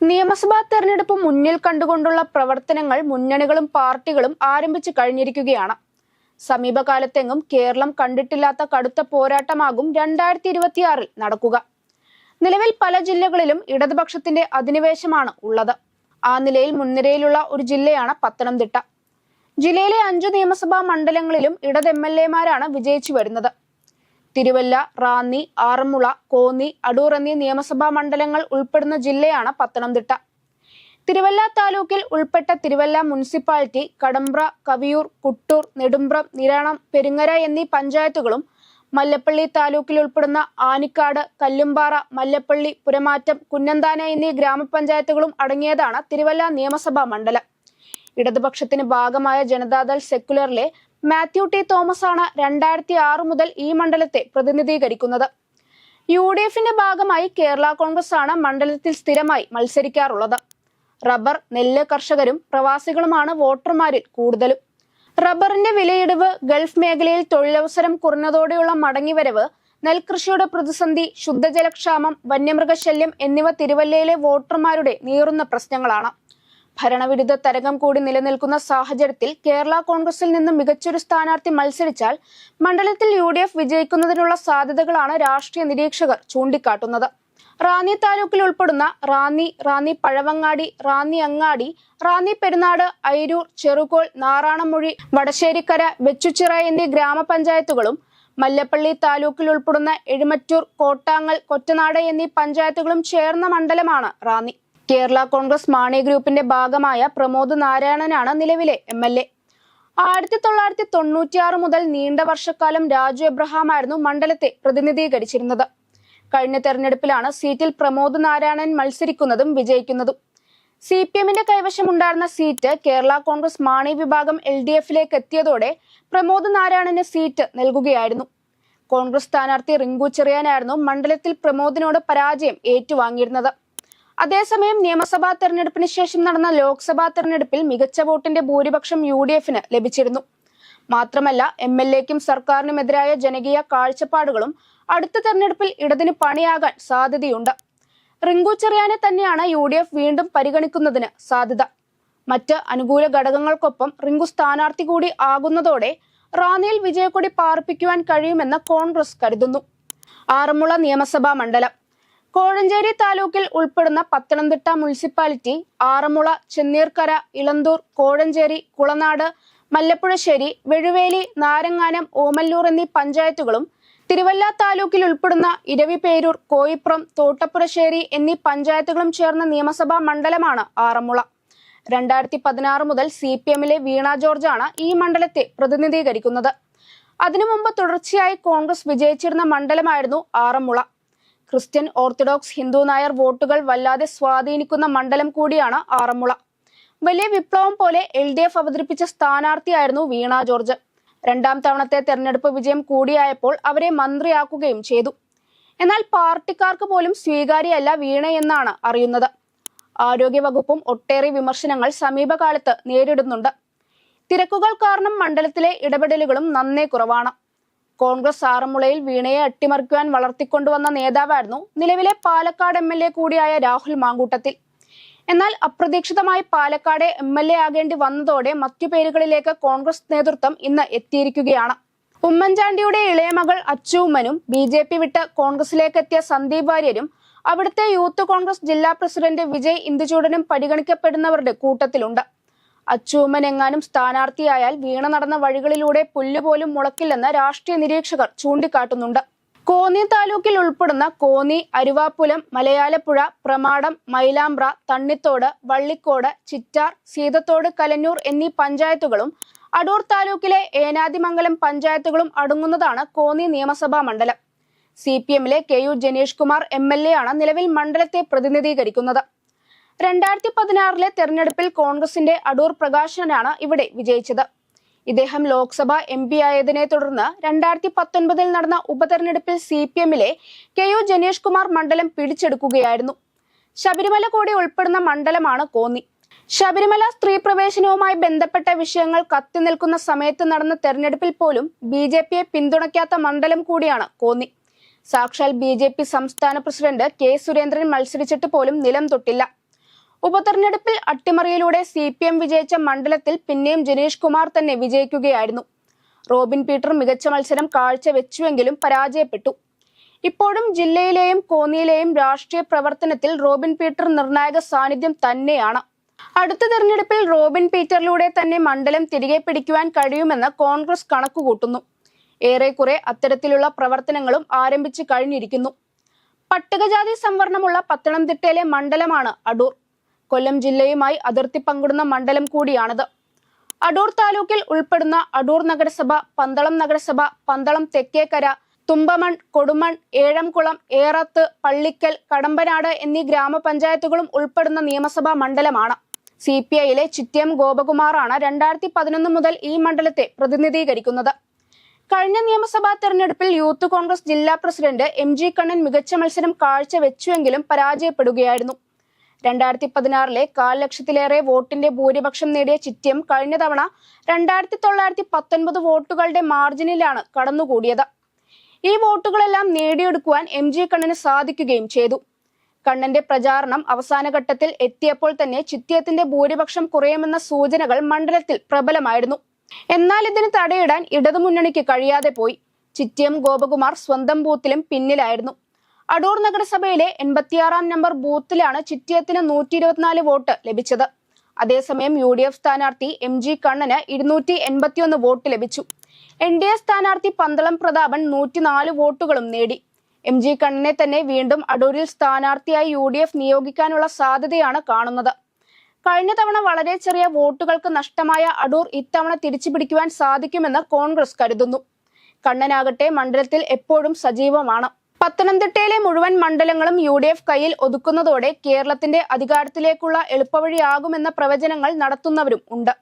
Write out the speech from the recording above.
നിയമസഭാ തെരഞ്ഞെടുപ്പ് മുന്നിൽ കണ്ടുകൊണ്ടുള്ള പ്രവർത്തനങ്ങൾ മുന്നണികളും പാർട്ടികളും ആരംഭിച്ചു കഴിഞ്ഞിരിക്കുകയാണ്. സമീപകാലത്തെങ്ങും കേരളം കണ്ടിട്ടില്ലാത്ത കടുത്ത പോരാട്ടമാകും 2026 നടക്കുക. നിലവിൽ പല ജില്ലകളിലും ഇടതുപക്ഷത്തിന്റെ അധിനിവേശമാണ് ഉള്ളത്. ആ നിലയിൽ മുൻനിരയിലുള്ള ഒരു ജില്ലയാണ് പത്തനംതിട്ട. ജില്ലയിലെ 5 നിയമസഭാ മണ്ഡലങ്ങളിലും ഇടത് MLA-മാരാണ് വിജയിച്ചു വരുന്നത്. തിരുവല്ല, റാന്നി, ആറന്മുള, കോന്നി, അടൂർ എന്നീ നിയമസഭാ മണ്ഡലങ്ങൾ ഉൾപ്പെടുന്ന ജില്ലയാണ് പത്തനംതിട്ട. തിരുവല്ല താലൂക്കിൽ ഉൾപ്പെട്ട തിരുവല്ല മുനിസിപ്പാലിറ്റി, കടമ്പ്ര, കവിയൂർ, കുട്ടൂർ, നെടുമ്പ്രം, നിരണം, പെരുങ്ങര എന്നീ പഞ്ചായത്തുകളും മല്ലപ്പള്ളി താലൂക്കിൽ ഉൾപ്പെടുന്ന ആനിക്കാട്, കല്ലുംപാറ, മല്ലപ്പള്ളി, പുരമാറ്റം, കുന്നന്താന എന്നീ ഗ്രാമപഞ്ചായത്തുകളും അടങ്ങിയതാണ് തിരുവല്ല നിയമസഭാ മണ്ഡലം. ഇടതുപക്ഷത്തിന് ഭാഗമായ ജനതാദൾ സെക്കുലറിലെ മാത്യു ടി തോമസ് ആണ് 2006 മുതൽ ഈ മണ്ഡലത്തെ പ്രതിനിധീകരിക്കുന്നത്. UDFന്റെ ഭാഗമായി കേരള കോൺഗ്രസ് ആണ് മണ്ഡലത്തിൽ സ്ഥിരമായി മത്സരിക്കാറുള്ളത്. റബ്ബർ, നെല്ല് കർഷകരും പ്രവാസികളുമാണ് വോട്ടർമാരിൽ കൂടുതലും. റബ്ബറിന്റെ വിലയിടിവ്, ഗൾഫ് മേഖലയിൽ തൊഴിലവസരം കുറഞ്ഞതോടെയുള്ള മടങ്ങിവരവ്, നെൽകൃഷിയുടെ പ്രതിസന്ധി, ശുദ്ധജലക്ഷാമം, വന്യമൃഗശല്യം എന്നിവ തിരുവല്ലയിലെ വോട്ടർമാരുടെ നീറുന്ന പ്രശ്നങ്ങളാണ്. ഭരണവിരുദ്ധ തരംഗം കൂടി നിലനിൽക്കുന്ന സാഹചര്യത്തിൽ കേരള കോൺഗ്രസിൽ നിന്ന് മികച്ചൊരു സ്ഥാനാർത്ഥി മത്സരിച്ചാൽ മണ്ഡലത്തിൽ UDF വിജയിക്കുന്നതിനുള്ള സാധ്യതകളാണ് രാഷ്ട്രീയ നിരീക്ഷകർ ചൂണ്ടിക്കാട്ടുന്നത്. റാന്നി താലൂക്കിൽ ഉൾപ്പെടുന്ന റാന്നി പഴവങ്ങാടി, റാന്നി അങ്ങാടി, റാന്നി പെരുന്നാട്, ഐരൂർ, ചെറുകോൽ, നാറാണമൊഴി, വടശ്ശേരിക്കര, വെച്ചുച്ചിറ എന്നീ ഗ്രാമപഞ്ചായത്തുകളും മല്ലപ്പള്ളി താലൂക്കിൽ ഉൾപ്പെടുന്ന എഴുമറ്റൂർ, കോട്ടാങ്ങൽ, കൊറ്റനാട് എന്നീ പഞ്ചായത്തുകളും ചേർന്ന മണ്ഡലമാണ് റാന്നി. കേരള കോൺഗ്രസ് മാണി ഗ്രൂപ്പിന്റെ ഭാഗമായ പ്രമോദ് നാരായണനാണ് നിലവിലെ MLA. 1996 മുതൽ നീണ്ട വർഷക്കാലം രാജു എബ്രഹാമായിരുന്നു മണ്ഡലത്തെ പ്രതിനിധീകരിച്ചിരുന്നത്. കഴിഞ്ഞ തെരഞ്ഞെടുപ്പിലാണ് സീറ്റിൽ പ്രമോദ് നാരായണൻ മത്സരിക്കുന്നതും വിജയിക്കുന്നതും. CPMന്റെ കൈവശമുണ്ടായിരുന്ന സീറ്റ് കേരള കോൺഗ്രസ് മാണി വിഭാഗം LDFലേക്ക് എത്തിയതോടെ പ്രമോദ് നാരായണന് സീറ്റ് നൽകുകയായിരുന്നു. കോൺഗ്രസ് സ്ഥാനാർത്ഥി റിങ്കു ചെറിയാനായിരുന്നു മണ്ഡലത്തിൽ പ്രമോദിനോട് പരാജയം ഏറ്റുവാങ്ങിയിരുന്നത്. അതേസമയം നിയമസഭാ തെരഞ്ഞെടുപ്പിന് ശേഷം നടന്ന ലോക്സഭാ തെരഞ്ഞെടുപ്പിൽ മികച്ച വോട്ടിന്റെ ഭൂരിപക്ഷം UDFന് ലഭിച്ചിരുന്നു. മാത്രമല്ല MLAക്കും സർക്കാരിനുമെതിരായ ജനകീയ കാഴ്ചപ്പാടുകളും അടുത്ത തെരഞ്ഞെടുപ്പിൽ ഇടതിന് പണിയാകാൻ സാധ്യതയുണ്ട്. റിങ്കു ചെറിയാനെ തന്നെയാണ് UDF വീണ്ടും പരിഗണിക്കുന്നതിന് സാധ്യത. മറ്റ് അനുകൂല ഘടകങ്ങൾക്കൊപ്പം റിങ്കു സ്ഥാനാർത്ഥി കൂടി ആകുന്നതോടെ റാന്നിയിൽ വിജയക്കൊടി പാർപ്പിക്കുവാൻ കഴിയുമെന്ന് കോൺഗ്രസ് കരുതുന്നു. ആറന്മുള നിയമസഭാ മണ്ഡലം. കോഴഞ്ചേരി താലൂക്കിൽ ഉൾപ്പെടുന്ന പത്തനംതിട്ട മുനിസിപ്പാലിറ്റി ആറന്മുള, ചെന്നീർക്കര, ഇളന്തൂർ, കോഴഞ്ചേരി, കുളനാട്, മല്ലപ്പുഴശ്ശേരി, വെഴുവേലി, നാരങ്ങാനം, ഓമല്ലൂർ എന്നീ പഞ്ചായത്തുകളും തിരുവല്ല താലൂക്കിൽ ഉൾപ്പെടുന്ന ഇരവിപേരൂർ, കോയിപ്പുറം, തോട്ടപ്പുഴശ്ശേരി എന്നീ പഞ്ചായത്തുകളും ചേർന്ന നിയമസഭാ മണ്ഡലമാണ് ആറന്മുള. 2016 മുതൽ CPMലെ വീണ ജോർജാണ് ഈ മണ്ഡലത്തെ പ്രതിനിധീകരിക്കുന്നത്. അതിനു മുമ്പ് തുടർച്ചയായി കോൺഗ്രസ് വിജയിച്ചിരുന്ന മണ്ഡലമായിരുന്നു ആറന്മുള. ക്രിസ്ത്യൻ, ഓർത്തഡോക്സ്, ഹിന്ദു, നായർ വോട്ടുകൾ വല്ലാതെ സ്വാധീനിക്കുന്ന മണ്ഡലം കൂടിയാണ് ആറന്മുള. വലിയ വിപ്ലവം പോലെ LDF അവതരിപ്പിച്ച സ്ഥാനാർത്ഥിയായിരുന്നു വീണ ജോർജ്. 2ാം തവണത്തെ തെരഞ്ഞെടുപ്പ് വിജയം കൂടിയായപ്പോൾ അവരെ മന്ത്രിയാക്കുകയും ചെയ്തു. എന്നാൽ പാർട്ടിക്കാർക്ക് പോലും സ്വീകാര്യയല്ല വീണയെന്നാണ് അറിയുന്നത്. ആരോഗ്യവകുപ്പും ഒട്ടേറെ വിമർശനങ്ങൾ സമീപകാലത്ത് നേരിടുന്നുണ്ട്. തിരക്കുകൾ കാരണം മണ്ഡലത്തിലെ ഇടപെടലുകളും നന്നേ കുറവാണ്. കോൺഗ്രസ് ആറന്മുളയിൽ വീണയെ അട്ടിമറിക്കുവാൻ വളർത്തിക്കൊണ്ടുവന്ന നേതാവായിരുന്നു നിലവിലെ പാലക്കാട് MLA കൂടിയായ രാഹുൽ മാങ്കൂട്ടത്തിൽ. എന്നാൽ അപ്രതീക്ഷിതമായി പാലക്കാട് MLA ആകേണ്ടി വന്നതോടെ മറ്റു പേരുകളിലേക്ക് കോൺഗ്രസ് നേതൃത്വം ഇന്ന് എത്തിയിരിക്കുകയാണ്. ഉമ്മൻചാണ്ടിയുടെ ഇളയ മകൾ അച്ചു ഉമ്മനും BJP വിട്ട് കോൺഗ്രസിലേക്ക് എത്തിയ സന്ദീപ് വാര്യരും അവിടുത്തെ യൂത്ത് കോൺഗ്രസ് ജില്ലാ പ്രസിഡന്റ് വിജയ് ഇന്ദുചൂടനും പരിഗണിക്കപ്പെടുന്നവരുടെ കൂട്ടത്തിലുണ്ട്. അച്ചൂമ്മൻ എങ്ങാനും സ്ഥാനാർത്ഥിയായാൽ വീണ നടന്ന വഴികളിലൂടെ പുല്ലുപോലും മുളക്കില്ലെന്ന് രാഷ്ട്രീയ നിരീക്ഷകർ ചൂണ്ടിക്കാട്ടുന്നുണ്ട്. കോന്നി താലൂക്കിൽ ഉൾപ്പെടുന്ന കോന്നി, അരുവാപ്പുലം, മലയാലപ്പുഴ, പ്രമാടം, മൈലാമ്പ്ര, തണ്ണിത്തോട്, വള്ളിക്കോട്, ചിറ്റാർ, സീതത്തോട്, കലന്നൂർ എന്നീ പഞ്ചായത്തുകളും അടൂർ താലൂക്കിലെ ഏനാദിമംഗലം പഞ്ചായത്തുകളും അടങ്ങുന്നതാണ് കോന്നി നിയമസഭാ മണ്ഡലം. CPMലെ KU ജനീഷ് കുമാർ MLA ആണ് നിലവിൽ മണ്ഡലത്തെ പ്രതിനിധീകരിക്കുന്നത്. 2016 തെരഞ്ഞെടുപ്പിൽ കോൺഗ്രസിന്റെ അടൂർ പ്രകാശനാണ് ഇവിടെ വിജയിച്ചത്. ഇദ്ദേഹം ലോക്സഭ MP ആയതിനെ തുടർന്ന് 2019 നടന്ന ഉപതെരഞ്ഞെടുപ്പിൽ CPMലെ KU ജനീഷ് കുമാർ മണ്ഡലം പിടിച്ചെടുക്കുകയായിരുന്നു. ശബരിമല കൂടി ഉൾപ്പെടുന്ന മണ്ഡലമാണ് കോന്നി. ശബരിമല സ്ത്രീ പ്രവേശനവുമായി ബന്ധപ്പെട്ട വിഷയങ്ങൾ കത്തി നിൽക്കുന്ന സമയത്ത് നടന്ന തെരഞ്ഞെടുപ്പിൽ പോലും BJPയെ പിന്തുണയ്ക്കാത്ത മണ്ഡലം കൂടിയാണ് കോന്നി. സാക്ഷാൽ BJP സംസ്ഥാന പ്രസിഡന്റ് K. സുരേന്ദ്രൻ മത്സരിച്ചിട്ട് പോലും നിലം തൊട്ടില്ല. ഉപതെരഞ്ഞെടുപ്പിൽ അട്ടിമറിയിലൂടെ CPM വിജയിച്ച മണ്ഡലത്തിൽ പിന്നെയും ജനീഷ് കുമാർ തന്നെ വിജയിക്കുകയായിരുന്നു. റോബിൻ പീറ്റർ മികച്ച മത്സരം കാഴ്ചവെച്ചുവെങ്കിലും പരാജയപ്പെട്ടു. ഇപ്പോഴും ജില്ലയിലെയും കോന്നിയിലെയും രാഷ്ട്രീയ പ്രവർത്തനത്തിൽ റോബിൻ പീറ്റർ നിർണായക സാന്നിധ്യം തന്നെയാണ്. അടുത്ത തെരഞ്ഞെടുപ്പിൽ റോബിൻ പീറ്ററിലൂടെ തന്നെ മണ്ഡലം തിരികെ പിടിക്കുവാൻ കഴിയുമെന്ന് കോൺഗ്രസ് കണക്കുകൂട്ടുന്നു. ഏറെക്കുറെ അത്തരത്തിലുള്ള പ്രവർത്തനങ്ങളും ആരംഭിച്ചു കഴിഞ്ഞിരിക്കുന്നു. പട്ടികജാതി സംവരണമുള്ള പത്തനംതിട്ടയിലെ മണ്ഡലമാണ് അടൂർ. കൊല്ലം ജില്ലയുമായി അതിർത്തി പങ്കിടുന്ന മണ്ഡലം കൂടിയാണിത്. അടൂർ താലൂക്കിൽ ഉൾപ്പെടുന്ന അടൂർ നഗരസഭ, പന്തളം നഗരസഭ, പന്തളം തെക്കേക്കര, തുമ്പമൺ, കൊടുമൺ, ഏഴംകുളം, ഏറത്ത്, പള്ളിക്കൽ, കടമ്പനാട് എന്നീ ഗ്രാമപഞ്ചായത്തുകളും ഉൾപ്പെടുന്ന നിയമസഭാ മണ്ഡലമാണ്. CPIയിലെ ചിറ്റയം ഗോപകുമാറാണ് 2011 മുതൽ ഈ മണ്ഡലത്തെ പ്രതിനിധീകരിക്കുന്നത്. കഴിഞ്ഞ നിയമസഭാ തെരഞ്ഞെടുപ്പിൽ യൂത്ത് കോൺഗ്രസ് ജില്ലാ പ്രസിഡന്റ് MG കണ്ണൻ മികച്ച മത്സരം കാഴ്ചവെച്ചുവെങ്കിലും പരാജയപ്പെടുകയായിരുന്നു. 2016 1,00,000 വോട്ടിന്റെ ഭൂരിപക്ഷം നേടിയ ചിറ്റയം കഴിഞ്ഞ തവണ 2,919 വോട്ടുകളുടെ മാർജിനിലാണ് കടന്നുകൂടിയത്. ഈ വോട്ടുകളെല്ലാം നേടിയെടുക്കുവാൻ MG കണ്ണന് സാധിക്കുകയും ചെയ്തു. കണ്ണന്റെ പ്രചാരണം അവസാന ഘട്ടത്തിൽ എത്തിയപ്പോൾ തന്നെ ചിറ്റയത്തിന്റെ ഭൂരിപക്ഷം കുറയുമെന്ന സൂചനകൾ മണ്ഡലത്തിൽ പ്രബലമായിരുന്നു. എന്നാൽ ഇതിന് തടയിടാൻ ഇടതുമുന്നണിക്ക് കഴിയാതെ പോയി. ചിറ്റയം ഗോപകുമാർ സ്വന്തം ബൂത്തിലും പിന്നിലായിരുന്നു. അടൂർ നഗരസഭയിലെ 86-ാം നമ്പർ ബൂത്തിലാണ് ചിറ്റയത്തിന് 124 വോട്ട് ലഭിച്ചത്. അതേസമയം UDF സ്ഥാനാർത്ഥി MG കണ്ണന് 281 വോട്ട് ലഭിച്ചു. NDA സ്ഥാനാർത്ഥി പന്തളം പ്രതാപൻ 104 വോട്ടുകളും നേടി. MG കണ്ണനെ തന്നെ വീണ്ടും അടൂരിൽ സ്ഥാനാർത്ഥിയായി UDF നിയോഗിക്കാനുള്ള സാധ്യതയാണ് കാണുന്നത്. കഴിഞ്ഞ തവണ വളരെ ചെറിയ വോട്ടുകൾക്ക് നഷ്ടമായ അടൂർ ഇത്തവണ തിരിച്ചുപിടിക്കുവാൻ സാധിക്കുമെന്ന് കോൺഗ്രസ് കരുതുന്നു. കണ്ണനാകട്ടെ മണ്ഡലത്തിൽ എപ്പോഴും സജീവമാണ്. പത്തനംതിട്ടയിലെ മുഴുവൻ മണ്ഡലങ്ങളും UDF കയ്യിൽ ഒതുക്കുന്നതോടെ കേരളത്തിന്റെ അധികാരത്തിലേക്കുള്ള എളുപ്പവഴിയാകുമെന്ന പ്രവചനങ്ങൾ നടത്തുന്നവരും ഉണ്ട്.